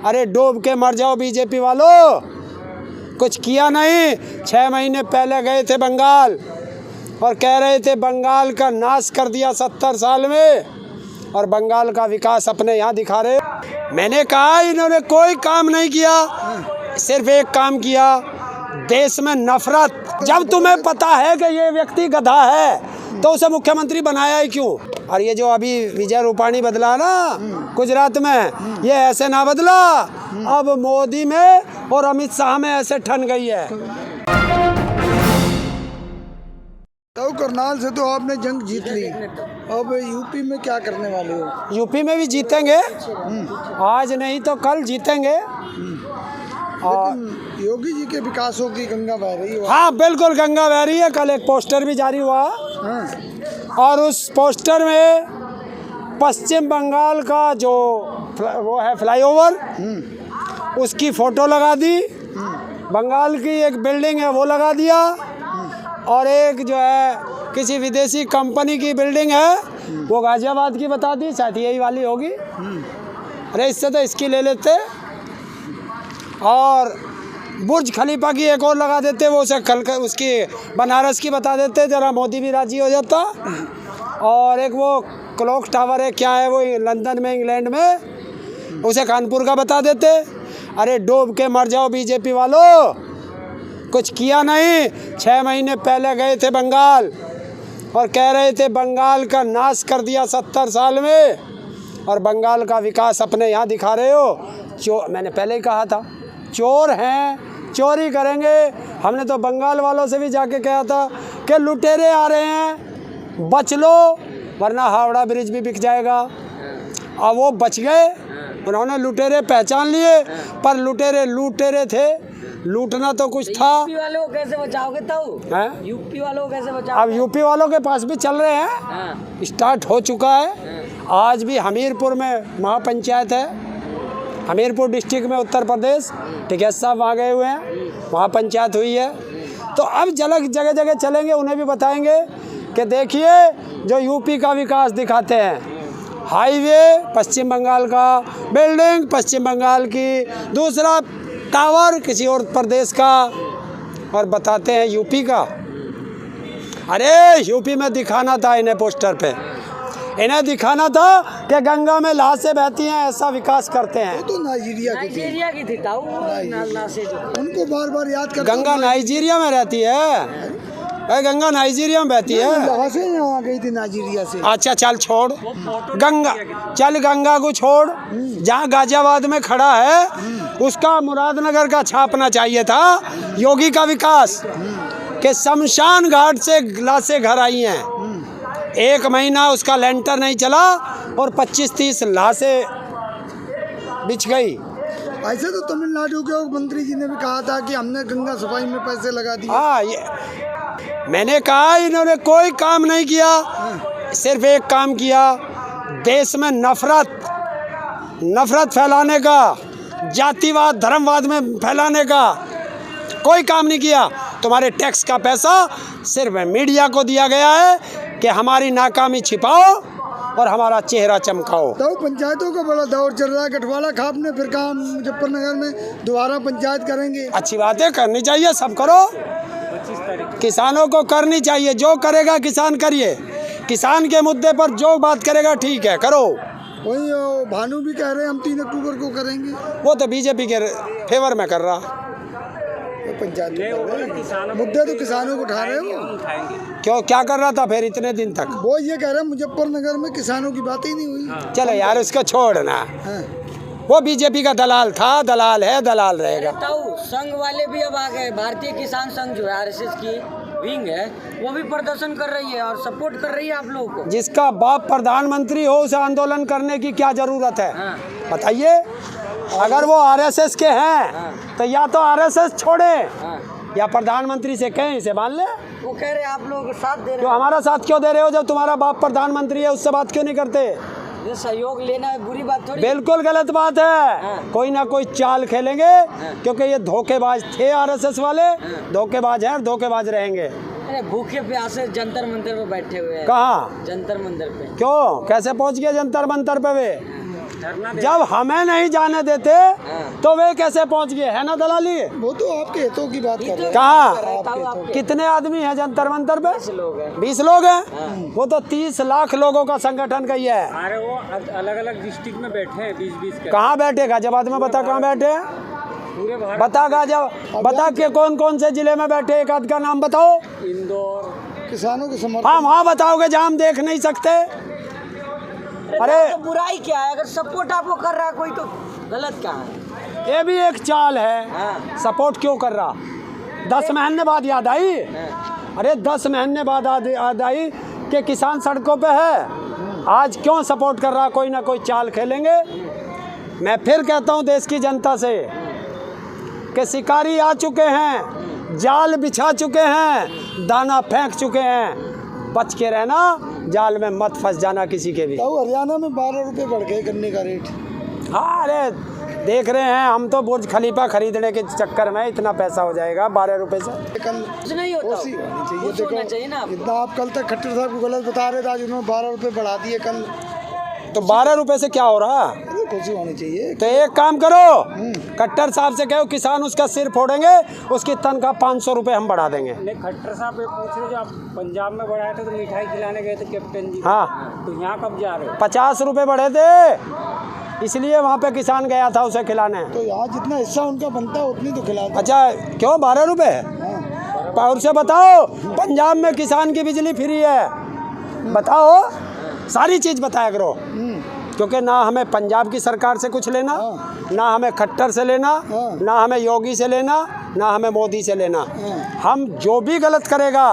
अरे डूब के मर जाओ बीजेपी वालों, कुछ किया नहीं। 6 महीने पहले गए थे बंगाल और कह रहे थे बंगाल का नाश कर दिया 70 साल में, और बंगाल का विकास अपने यहाँ दिखा रहे। मैंने कहा इन्होंने कोई काम नहीं किया, सिर्फ एक काम किया, देश में नफरत। जब तुम्हें पता है कि ये व्यक्ति गधा है तो उसे मुख्यमंत्री बनाया ही क्यों? और ये जो अभी विजय रूपाणी बदला ना गुजरात में, ये ऐसे ना बदला, अब मोदी में और अमित शाह में ऐसे ठन गई है। तो करनाल से तो आपने जंग जीत ली, अब यूपी में क्या करने वाले हो? यूपी में भी जीतेंगे, आज नहीं तो कल जीतेंगे। लेकिन योगी जी के विकासों की गंगा बह रही है। हाँ बिल्कुल गंगा बह रही है। कल एक पोस्टर भी जारी हुआ और उस पोस्टर में पश्चिम बंगाल का जो वो है फ्लाईओवर, उसकी फोटो लगा दी, बंगाल की एक बिल्डिंग है वो लगा दिया, और एक जो है किसी विदेशी कंपनी की बिल्डिंग है वो गाजियाबाद की बता दी, शायद यही वाली होगी। अरे इससे तो इसकी ले लेते, और बुर्ज खलीफा की एक और लगा देते, वो उसे उसकी बनारस की बता देते, जरा मोदी भी राजी हो जाता। और एक वो क्लॉक टावर है, क्या है वो लंदन में इंग्लैंड में, उसे कानपुर का बता देते। अरे डूब के मर जाओ बीजेपी वालों, कुछ किया नहीं। 6 महीने पहले गए थे बंगाल और कह रहे थे बंगाल का नाश कर दिया 70 साल में, और बंगाल का विकास अपने यहाँ दिखा रहे हो। मैंने पहले ही कहा था चोर हैं, चोरी करेंगे। हमने तो बंगाल वालों से भी जाके कहा था कि लुटेरे आ रहे हैं, बच लो वरना हावड़ा ब्रिज भी बिक जाएगा। और वो बच गए, उन्होंने लुटेरे पहचान लिए, पर लुटेरे थे, लूटना तो कुछ था। यूपी वालों को कैसे बचाओगे तो? यूपी वालों को कैसे बचाओगे? अब यूपी वालों के पास भी चल रहे हैं, स्टार्ट हो चुका है। आज भी हमीरपुर में महापंचायत है, हमीरपुर डिस्ट्रिक्ट में उत्तर प्रदेश, टिकैत साहब वहाँ गए हुए हैं, वहाँ पंचायत हुई है। तो अब जगह जगह चलेंगे, उन्हें भी बताएंगे कि देखिए जो यूपी का विकास दिखाते हैं, हाईवे पश्चिम बंगाल का, बिल्डिंग पश्चिम बंगाल की, दूसरा टावर किसी और प्रदेश का, और बताते हैं यूपी का। अरे यूपी में दिखाना था इन्हें, पोस्टर पे इन्हें दिखाना था कि गंगा में लाशें बहती हैं, ऐसा विकास करते हैं। वो तो नाइजीरिया की थी ताऊ, उनको बार बार याद कर। गंगा नाइजीरिया में रहती है, गंगा नाइजीरिया में बहती है। लाशें यहाँ गई थी नाइजीरिया से। अच्छा चल छोड़ गंगा, चल गंगा को छोड़, जहाँ गाजियाबाद में खड़ा है उसका मुरादनगर का छापना चाहिए था योगी का विकास, कि शमशान घाट से लाशें घर आई हैं। 1 महीना उसका लेंटर नहीं चला और 25-30 लाशें बिछ गई। ऐसे तो तमिलनाडु के मंत्री जी ने भी कहा था कि हमने गंगा सफाई में पैसे लगा दिए। हाँ, ये मैंने कहा इन्होंने कोई काम नहीं किया, सिर्फ एक काम किया, देश में नफरत फैलाने का, जातिवाद धर्मवाद में फैलाने का कोई काम नहीं किया। तुम्हारे टैक्स का पैसा सिर्फ मीडिया को दिया गया है कि हमारी नाकामी छिपाओ और हमारा चेहरा चमकाओ। तो पंचायतों का बड़ा दौर चल रहा है, गठवाला खाप ने फिर कहा मुजफ्फरनगर में दोबारा पंचायत करेंगे। अच्छी बात है, करनी चाहिए, सब करो, किसानों को करनी चाहिए, जो करेगा किसान करिए, किसान के मुद्दे पर जो बात करेगा ठीक है करो। वही भानु भी कह रहे हैं हम 3 अक्टूबर को करेंगे, वो तो बीजेपी के फेवर में कर रहा। पंचायत मुद्दे तो किसानों को उठा रहे हैं वो। क्यों, क्या कर रहा था फिर इतने दिन तक? वो ये कह रहे हैं मुजफ्फरनगर में किसानों की बात ही नहीं हुई। चलो यार उसको छोड़ना, वो बीजेपी का दलाल था, दलाल है, दलाल रहेगा। ताऊ संघ वाले भी अब आ गए, भारतीय किसान संघ जो है आरएसएस की विंग है, वो भी प्रदर्शन कर रही है और सपोर्ट कर रही है आप लोगों को। जिसका बाप प्रधानमंत्री हो उसे आंदोलन करने की क्या जरूरत है? बताइए। अगर वो आरएसएस के हैं तो या तो आरएसएस छोड़े या प्रधानमंत्री से कहें इसे मान ले। वो कह रहे हैं आप लोग साथ दे रहे क्यों हमारा साथ क्यों दे रहे हो? जब तुम्हारा बाप प्रधानमंत्री है उससे बात क्यों नहीं करते? ये सहयोग लेना बुरी बात थोड़ी। बिल्कुल गलत बात है। कोई ना कोई चाल खेलेंगे, क्योंकि ये धोखेबाज थे आरएसएस वाले, धोखेबाज हैं और धोखेबाज रहेंगे। अरे भूखे प्यासे जंतर मंतर पे बैठे हुए हैं। कहाँ? जंतर मंतर पे। क्यों, कैसे पहुँच गए जंतर मंतर पे वे? जब हमें नहीं जाने देते तो वे कैसे पहुंच गए, है ना दलाली। वो तो आपके हितों की बात कर रहे हैं। कहाँ कितने आदमी हैं जंतर मंतर पे? 20 लोग हैं। वो तो 30 लाख लोगों का संगठन का ही है। अरे वो अलग अलग डिस्ट्रिक्ट में बैठे हैं 20-20 के। कहाँ बैठे गाजियाबाद में? बता कहाँ बैठे हैं, पूरे भारत। बता गाजियाबाद, बता के कौन कौन से जिले में बैठे, एक आध का नाम बताओ। इंदौर। किसानों के समर्थन। हाँ वहाँ बताओगे जहाँ हम देख नहीं सकते। अरे तो बुराई क्या है, अगर सपोर्ट आपको कर रहा है कोई तो गलत क्या है? ये भी एक चाल है। हाँ। सपोर्ट क्यों कर रहा? 10 महीने बाद याद आई। अरे 10 महीने बाद याद आई कि किसान सड़कों पे है। आज क्यों सपोर्ट कर रहा? कोई ना कोई चाल खेलेंगे। मैं फिर कहता हूँ देश की जनता से कि शिकारी आ चुके हैं, जाल बिछा चुके हैं, दाना फेंक चुके हैं। बच के रहना, जाल में मत फंस जाना किसी के भी। तो हरियाणा में 12 रुपए बढ़ गए गन्ने का रेट। हाँ अरे देख रहे हैं हम तो, बुर्ज खलीफा खरीदने के चक्कर में इतना पैसा हो जाएगा 12 रुपए से। कल कुछ नहीं होता, कोसी होनी चाहिए। कुछ होना चाहिए ना। इतना आप कल तक खट्टर साहब को गलत बता रहे थे, आज उन्होंने 12 रुपए बढ़ा दिए। कल तो 12 रुपए से क्या हो रहा? अरे कोसी होनी चाहिए। तो एक काम करो, खट्टर साहब से कहो किसान उसका सिर फोड़ेंगे, उसकी तनख्वाह 500 रुपए हम बढ़ा देंगे। नहीं, खट्टर साहब ये पूछ रहे जो आप पंजाब में बढ़ाए थे तो मिठाई खिलाने गए थे कैप्टन जी। हाँ। तो यहाँ कब जा रहे हो? 50 रुपए बढ़े थे, इसलिए वहाँ पे किसान गया था उसे खिलाने। तो यहाँ जितना हिस्सा उनका बनता है उतनी तो खिला दो। अच्छा क्यों 12 रुपए? हाँ। और से बताओ, पंजाब में किसान की बिजली फ्री है, बताओ। सारी चीज़ बताया करो, क्योंकि ना हमें पंजाब की सरकार से कुछ लेना, ना हमें खट्टर से लेना, ना हमें योगी से लेना, ना हमें मोदी से लेना। हम जो भी गलत करेगा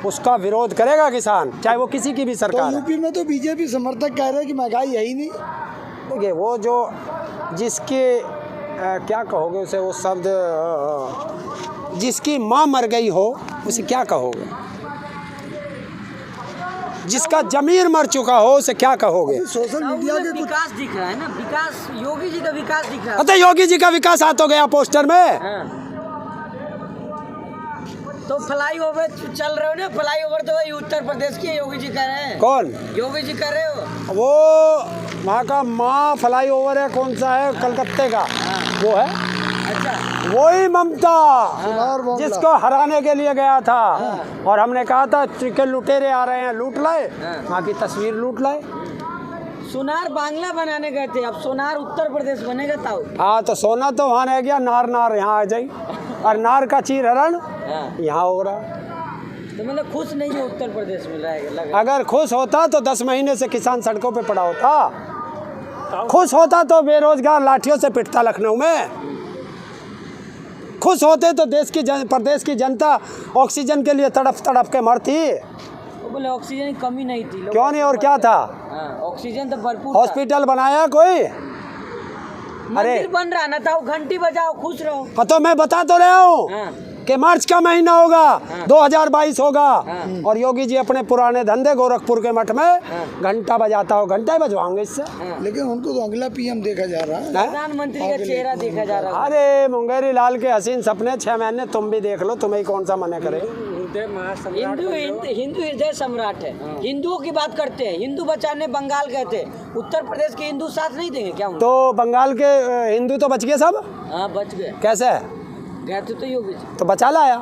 उसका विरोध करेगा किसान, चाहे वो किसी की भी तो सरकार है। यूपी में तो बीजेपी समर्थक कह रहे हैं कि महंगाई है ही नहीं। देखिए वो जो जिसके क्या कहोगे उसे, वो शब्द जिसकी माँ मर गई हो उसे क्या कहोगे? जिसका जमीर मर चुका हो उसे क्या कहोगे? सोशल मीडिया के कुछ विकास दिख रहा है ना, विकास योगी जी का विकास दिख रहा है। अरे योगी जी का विकास आ तो गया पोस्टर में। हाँ। तो फ्लाई ओवर चल रहे हो ना, फ्लाई ओवर तो वही उत्तर प्रदेश की योगी जी कर रहे हैं। कौन योगी जी कर रहे हो? वो वहाँ का माँ फ्लाई ओवर है, कौन सा है, कलकत्ते का वो है। अच्छा, वही ममता सुनार बांग्ला। जिसको हराने के लिए गया था। और हमने कहा था कि लुटेरे आ रहे हैं, लूट लाए, वहाँ की तस्वीर लूट लाए। सोनार बांग्ला बनाने गए थे, अब सोनार उत्तर प्रदेश बनेगा ताऊ। हाँ तो सोना तो वहाँ रह गया, नार नार यहाँ आ जाई, और नार का चीर हरण यहाँ हो रहा। तो मतलब खुश नहीं है उत्तर प्रदेश में लगा। अगर खुश होता तो 10 महीने से किसान सड़कों पे पड़ा होता। खुश होता तो बेरोजगार लाठियों से पिटता लखनऊ में। खुश होते तो प्रदेश की जनता ऑक्सीजन के लिए तड़प के मरती। वो बोले ऑक्सीजन की कमी नहीं थी। क्यों नहीं, और क्या था? ऑक्सीजन तो भरपूर था। हॉस्पिटल बनाया कोई? मंदिर बन रहा ना था, घंटी बजाओ खुश रहो। हाँ तो मैं बता तो रहा हूँ कि मार्च का महीना होगा, 2022 होगा, और योगी जी अपने पुराने धंधे गोरखपुर के मठ में घंटा बजाता हो, घंटा ही बजवाऊंगे इससे। लेकिन उनको तो अगला पीएम देखा जा रहा है। प्रधानमंत्री का चेहरा देखा जा रहा है। अरे मुंगेरी लाल के हसीन सपने 6 महीने तुम भी देख लो, तुम्हें कौन सा मने करे। हिंदू हृदय सम्राट है। हिंदुओं की बात करते हैं, हिंदू बचाने बंगाल गए थे, उत्तर प्रदेश के हिंदू साथ नहीं देंगे क्या? तो बंगाल के हिंदू तो बच गए सब? हाँ बच गए। कैसे गए थे तो योगी जी। तो बचा लाया।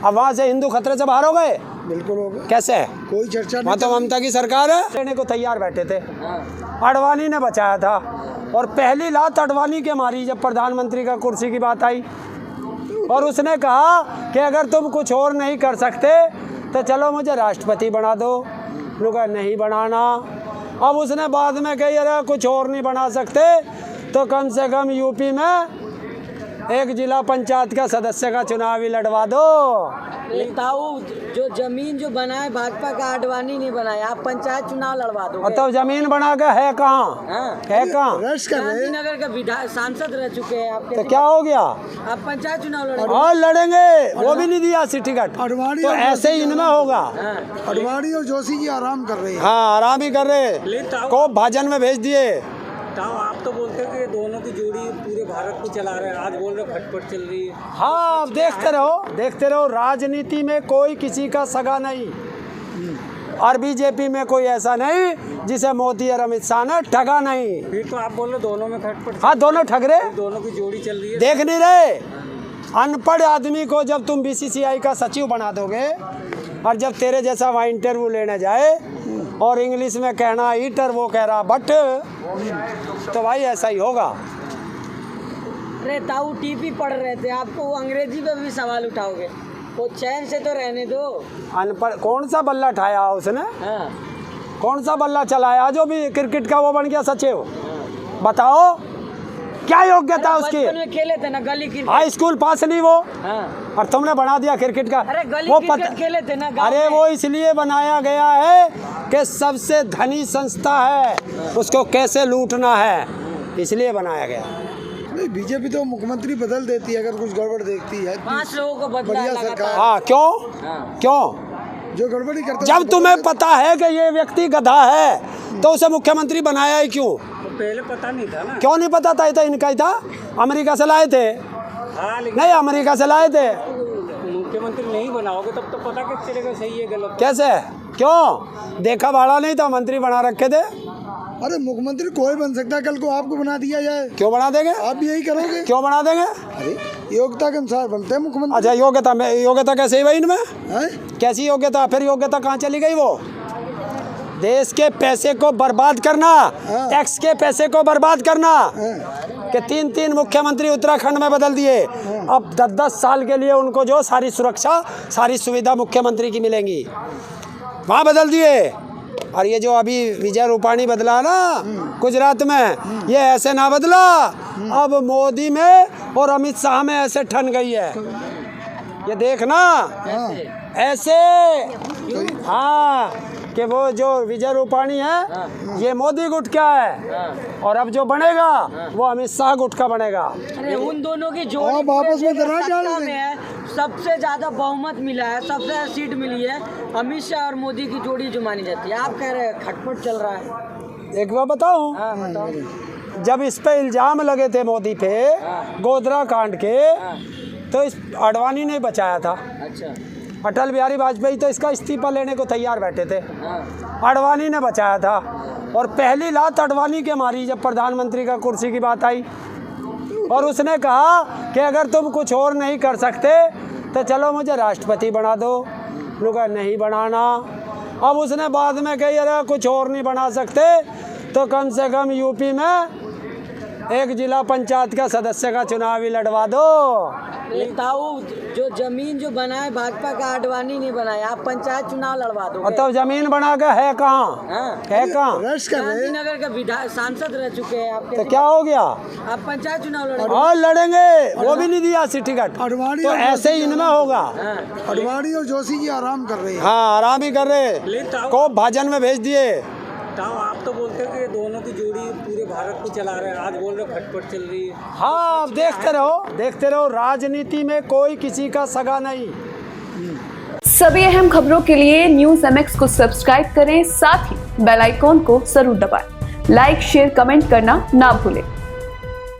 अब वहाँ से हिंदू खतरे से बाहर हो गए। बिल्कुल हो गए। कैसे? कोई चर्चा वहाँ तो ममता की सरकार है, लेने को तैयार बैठे थे। अडवाणी ने बचाया था, और पहली लात अडवाणी के मारी जब प्रधानमंत्री का कुर्सी की बात आई। और उसने कहा कि अगर तुम कुछ और नहीं कर सकते तो चलो मुझे राष्ट्रपति बना दो। लोग नहीं बनाना। अब उसने बाद में कही अरे कुछ और नहीं बना सकते तो कम से कम यूपी में एक जिला पंचायत का सदस्य का चुनाव ही लड़वा दो। ताऊ जो जमीन जो बनाए भाजपा का आडवाणी नहीं बनाया, आप पंचायत चुनाव लड़वा दो। तो जमीन बना के है कहाँ? है कहाँ? गांधीनगर का विधायक सांसद रह चुके हैं आपके। तो क्या हो गया? आप पंचायत चुनाव लड़ेंगे? और लड़ेंगे, वो भी नहीं दिया सी टिकट। अडवाणी तो ऐसे ही इनमें होगा। अडवाणी और जोशी जी आराम कर रहे हैं। हाँ आराम ही कर रहे, को भाजन में भेज दिए। आप तो बोलते हो कि दोनों की जोड़ी पूरे भारत को चला रहे हैं, आज बोल रहे हो खटपट चल रही है। हाँ अब देखते रहो, देखते रहो। राजनीति में कोई किसी का सगा नहीं। और बीजेपी में कोई ऐसा नहीं जिसे मोदी और अमित शाह ने ठगा नहीं। फिर तो आप बोल रहे दोनों में खटपट, हाँ दोनों ठग रहे, दोनों की जोड़ी चल रही है। देख नहीं रहे। अनपढ़ आदमी को जब तुम बीसीसीआई का सचिव बना दोगे और जब तेरे जैसा वहाँ इंटरव्यू लेने जाए और इंग्लिश में कहना ईटर वो कह रहा बट, तो भाई ऐसा ही होगा। अरे ताऊ टीपी पढ़ रहे थे, आपको वो अंग्रेजी पे भी सवाल उठाओगे, वो चैन से तो रहने दो। अनपढ़ कौन सा बल्ला ठाया उसने, हाँ कौन सा बल्ला चलाया जो भी क्रिकेट का वो बन गया सचिव? बताओ क्या योग्यता उसकी? बचपन में खेले थे ना गली क्रिकेट, हाई स्कूल पास नहीं वो, हाँ। और तुमने बना दिया क्रिकेट का। अरे गली वो क्रिकेट खेले थे ना गाँव अरे में। वो इसलिए बनाया गया है कि सबसे धनी संस्था है, उसको कैसे लूटना है, इसलिए बनाया गया। नहीं, बीजेपी तो मुख्यमंत्री बदल देती है अगर कुछ गड़बड़ देखती है। 5 लोगों को बदला बढ़िया लगातार। सरकार। हाँ क्यों, हाँ। क्यों? जो गड़बड़ी करता है जब तुम्हें पता है कि ये व्यक्ति गधा है तो उसे मुख्यमंत्री बनाया ही क्यों? तो पहले पता नहीं था ना। क्यों नहीं पता था? ये तो इनका ही था, अमेरिका से लाए थे। हाँ लेकिन नहीं, अमेरिका से लाए थे। मुख्यमंत्री नहीं बनाओगे तब तो पता कैसे चलेगा सही है गलत? कैसे? क्यों? देखा भाड़ा नहीं था, मंत्री बना रखे थे। अरे मुख्यमंत्री कोई बन सकता है, कल को आपको बना दिया जाए, क्यों बना देंगे? आप भी यही करोगे? क्यों बना देंगे? अरे योग्यता के अनुसार बनते हैं मुख्यमंत्री। अच्छा योग्यता में, योग्यता कैसे भाई इनमें? हैं? कैसी योग्यता? फिर योग्यता कहाँ चली गई? वो देश के पैसे को बर्बाद करना, टैक्स के पैसे को बर्बाद करना, कि 3-3 मुख्यमंत्री उत्तराखंड में बदल दिए। अब 10-10 साल के लिए उनको जो सारी सुरक्षा सारी सुविधा मुख्यमंत्री की मिलेंगी, वहाँ बदल दिए। और ये जो अभी विजय रूपाणी बदला ना गुजरात में, ये ऐसे ना बदला, अब मोदी में और अमित शाह में ऐसे ठन गई है। ये देखना ऐसे, हाँ, कि वो जो विजय रूपाणी है ये मोदी गुट का है, और अब जो बनेगा वो अमित शाह गुट का बनेगा। अरे उन दोनों की आप जोड़ी आपस में दरार डाल सत्ता दें। में है, सबसे ज्यादा बहुमत मिला है, सबसे ज्यादा सीट मिली है, अमित शाह और मोदी की जोड़ी जो मानी जाती है। आप कह रहे हैं खटपट चल रहा है। एक बार बताऊं, हाँ बताओ। जब इस पे इल्जाम लगे थे मोदी पे गोधरा कांड के, तो इस अडवाणी ने बचाया था। अच्छा। अटल बिहारी वाजपेयी तो इसका इस्तीफा लेने को तैयार बैठे थे, हाँ। अडवाणी ने बचाया था। और पहली लात अडवाणी के मारी जब प्रधानमंत्री का कुर्सी की बात आई, और उसने कहा कि अगर तुम कुछ और नहीं कर सकते तो चलो मुझे राष्ट्रपति बना दो। लोग कहा नहीं बनाना। अब उसने बाद में कही अरे कुछ और नहीं बना सकते तो कम से कम यूपी में एक जिला पंचायत का सदस्य का चुनाव ही लड़वा दो। ताऊ जो जमीन जो बनाए भाजपा का अडवाणी नहीं बनाया, आप पंचायत चुनाव लड़वा दो। और तब जमीन बना के है कहाँ, हाँ। है कहाँ? रेस्ट कर रहे हैं। गांधीनगर का विधायक सांसद रह चुके हैं आपके, तो क्या हो गया? आप पंचायत चुनाव लड़ो। और लड़ेंगे, वो भी नहीं दिया सी टिकट। अडवाणी तो और ऐसे ही इनमें होगा। हाँ। अडवाणी और जोशी जी आराम कर रहे हैं। हाँ आराम ही कर रहे, को भाजन में भेज दिए। ताऊ आप तो बोलते हैं कि दोनों की जोड़ी पूरे भारत को चला रहे हैं, आज बोल रहे खटपट चल रही है। हाँ अब देखते रहो, राजनीति में कोई किसी का सगा नहीं। सभी अहम खबरों के लिए न्यूज़ MX को सब्सक्राइब करें, साथ ही बेल आइकॉन को जरूर दबाएं। लाइक, शेयर, कमेंट करना ना भूलें।